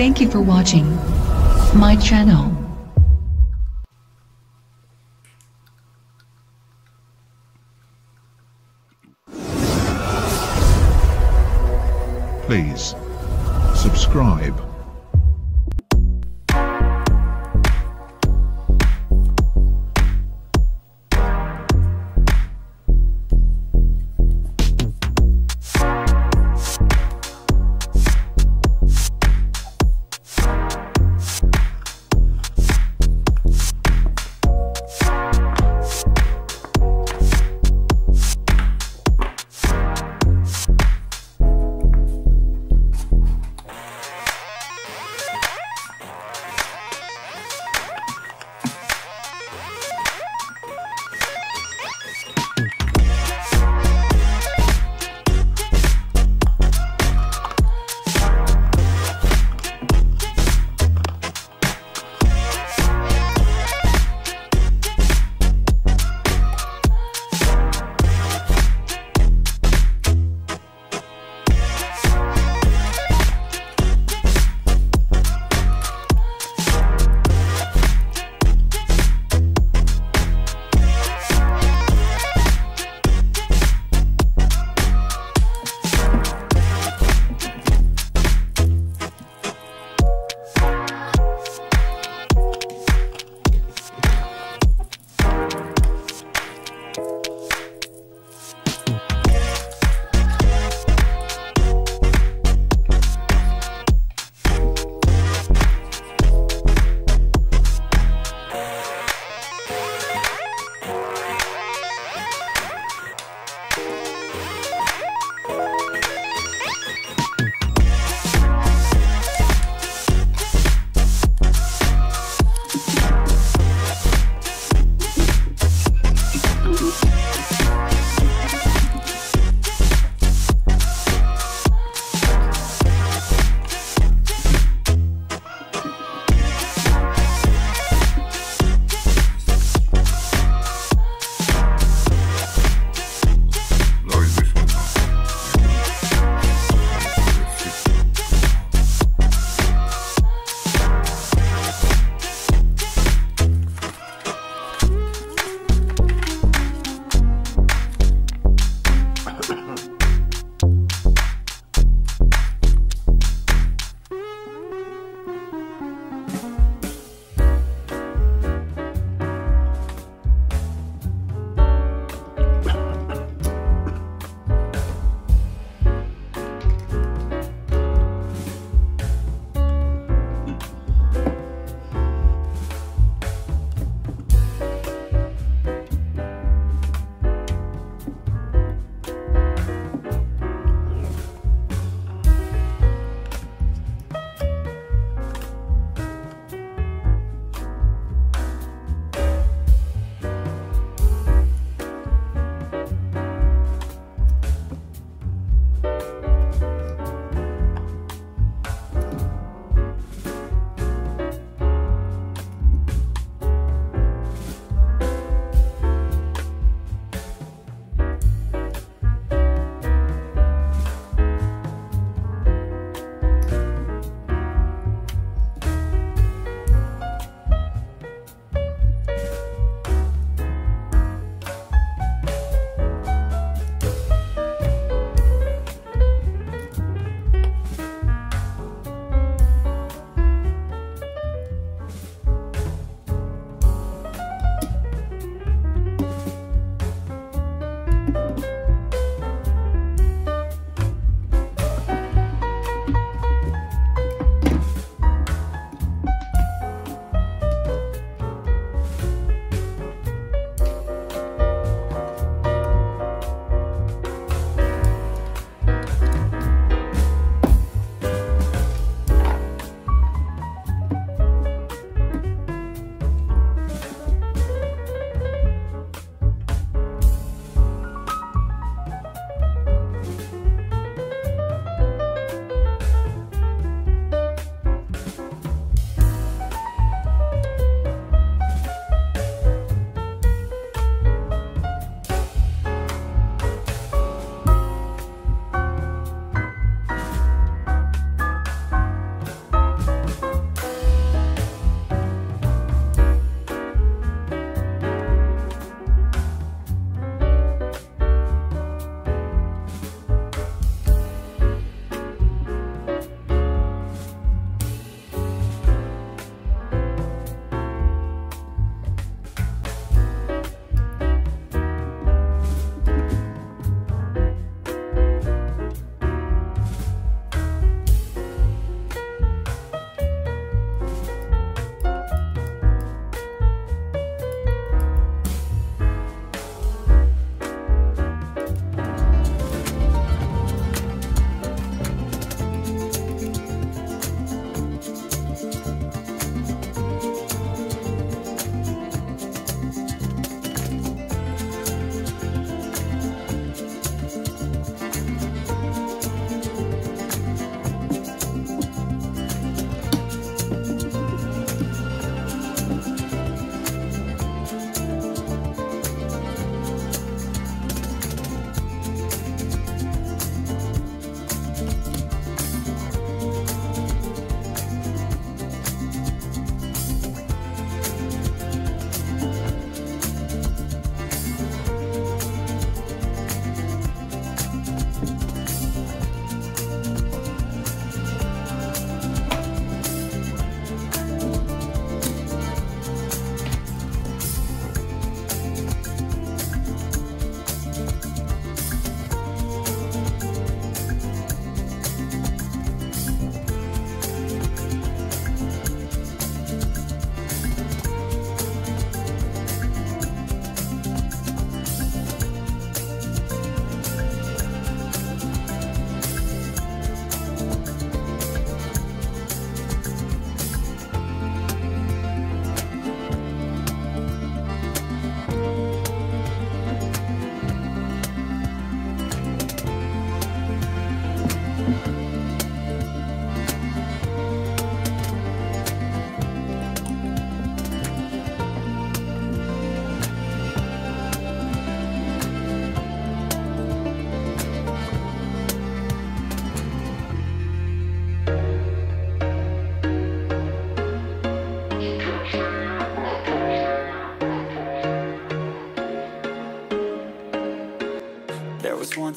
Thank you for watching my channel. Please subscribe.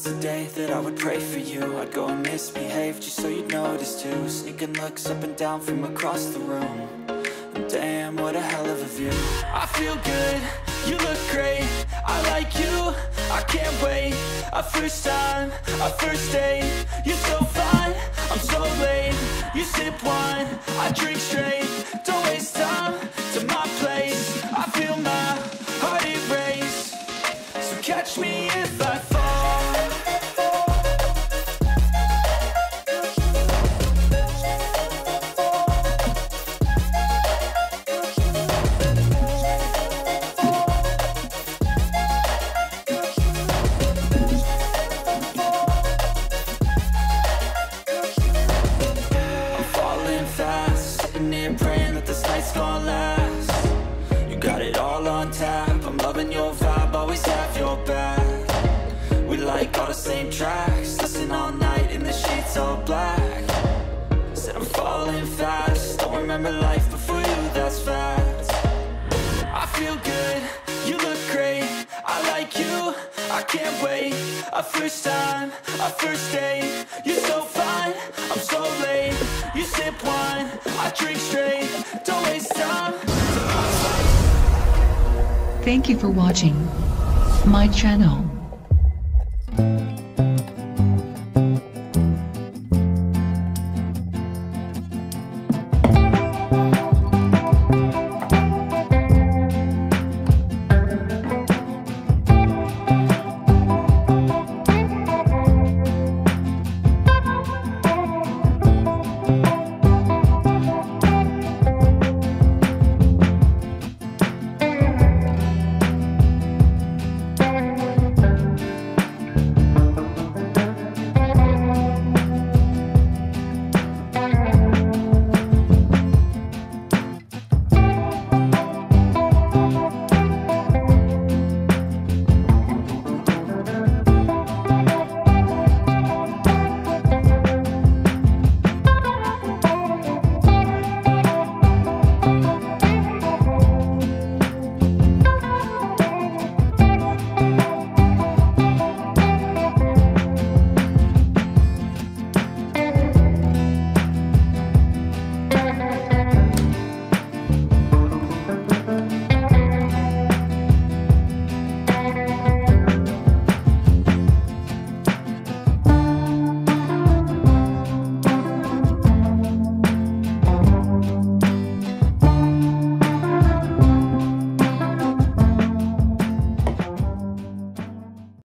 it's the day that I would pray for you. I'd go and misbehave just so you'd notice too. Sneaking looks up and down from across the room. And damn, what a hell of a view. I feel good, you look great, I like you, I can't wait. A first time, a first date, you're so fine, I'm so late. You sip wine, I drink straight. Don't waste time to my place. I feel my heart erase. So catch me if I fall. Praying that this night's gonna last. You got it all on tap. I'm loving your vibe, always have your back. We like all the same tracks. Listen all night in the sheets all black. Said I'm falling fast. Don't remember life before you, that's fact. I feel good, you look great, I like you, I can't wait. A first time, a first date, you're so fine, I'm so late. You sip wine, I drink straight. Don't waste time. Thank you for watching my channel.